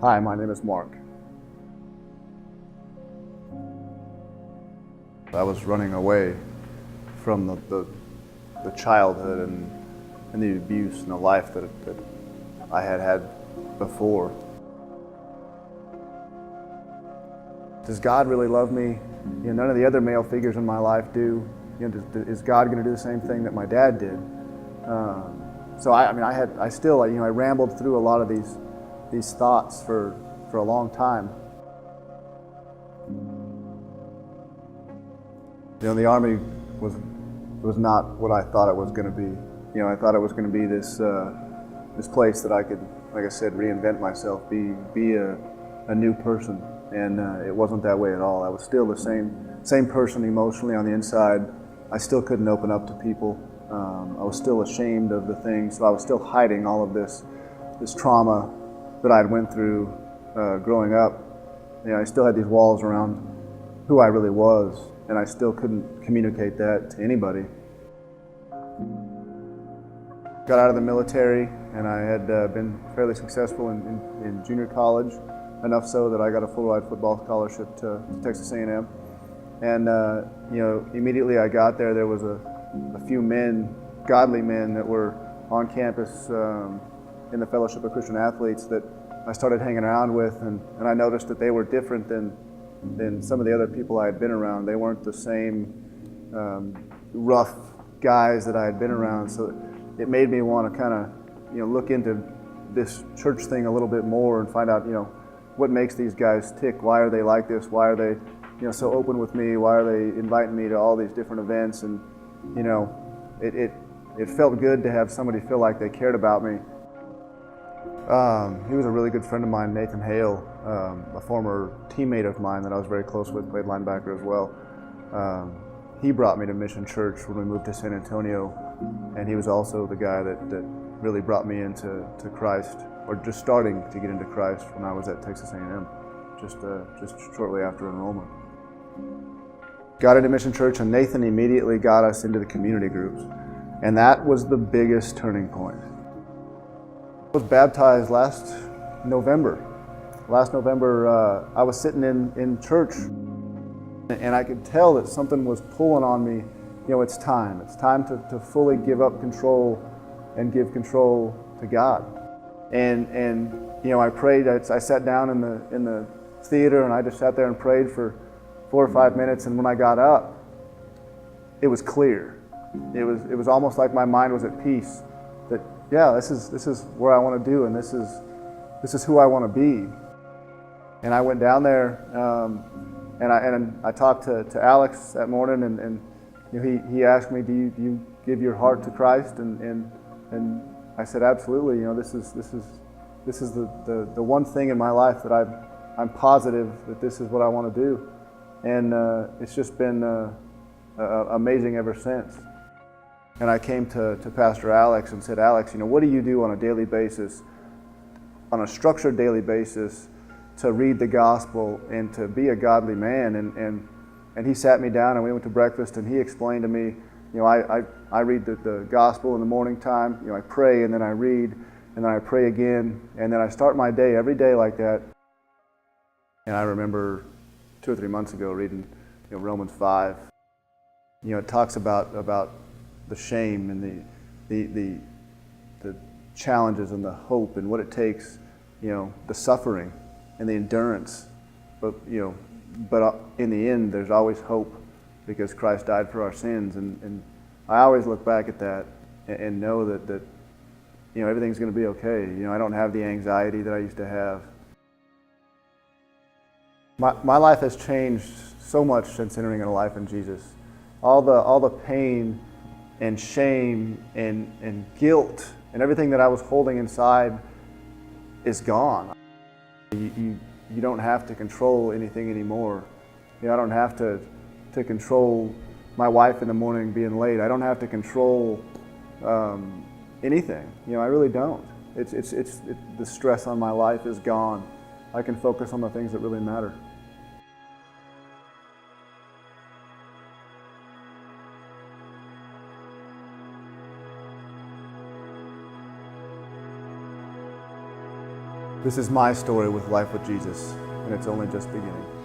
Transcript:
Hi, my name is Mark. I was running away from the childhood and the abuse and the life that I had before. Does God really love me? None of the other male figures in my life do. Is God going to do the same thing that my dad did? So I rambled through a lot of these thoughts for a long time. The Army was not what I thought it was going to be. I thought it was going to be this place that I could, like I said, reinvent myself, be a new person, and it wasn't that way at all. I was still the same person emotionally on the inside. I still couldn't open up to people. I was still ashamed of the things, so I was still hiding all of this trauma that I went through growing up. I still had these walls around who I really was, and I still couldn't communicate that to anybody. Got out of the military, and I had been fairly successful in junior college, enough so that I got a full-ride football scholarship to Texas A&M. And immediately I got there, there was a few men, godly men, that were on campus in the Fellowship of Christian Athletes that I started hanging around with, and I noticed that they were different than some of the other people I had been around. They weren't the same rough guys that I had been around, so it made me want to kind of look into this church thing a little bit more and find out what makes these guys tick. Why are they like this? Why are they so open with me? Why are they inviting me to all these different events? And it felt good to have somebody feel like they cared about me. He was a really good friend of mine, Nathan Hale, a former teammate of mine that I was very close with, played linebacker as well. He brought me to Mission Church when we moved to San Antonio, and he was also the guy that really brought me into Christ, or just starting to get into Christ when I was at Texas A&M, just shortly after enrollment. Got into Mission Church, and Nathan immediately got us into the community groups, and that was the biggest turning point. I was baptized last November. I was sitting in church, and I could tell that something was pulling on me. It's time. It's time to fully give up control and give control to God. And I prayed. I sat down in the theater, and I just sat there and prayed for 4 or 5 minutes. And when I got up, it was clear. It was almost like my mind was at peace. That this is where I want to do, and this is who I want to be. And I went down there, and I talked to Alex that morning, and he asked me, do you give your heart to Christ? And I said, absolutely. This is the one thing in my life that I'm positive that this is what I want to do, and it's just been amazing ever since. And I came to Pastor Alex and said, Alex, what do you do on a daily basis, on a structured daily basis, to read the gospel and to be a godly man? And he sat me down, and we went to breakfast, and he explained to me, I read the gospel in the morning time, I pray, and then I read, and then I pray again, and then I start my day every day like that. And I remember 2 or 3 months ago reading Romans 5. It talks about the shame and the challenges and the hope and what it takes, the suffering and the endurance. But in the end, there's always hope because Christ died for our sins. And I always look back at that and know that everything's going to be okay. I don't have the anxiety that I used to have. My life has changed so much since entering into life in Jesus. All the pain and shame and guilt and everything that I was holding inside is gone. You don't have to control anything anymore. I don't have to control my wife in the morning being late. I don't have to control anything. I really don't. The stress on my life is gone. I can focus on the things that really matter. This is my story with Life with Jesus, and it's only just beginning.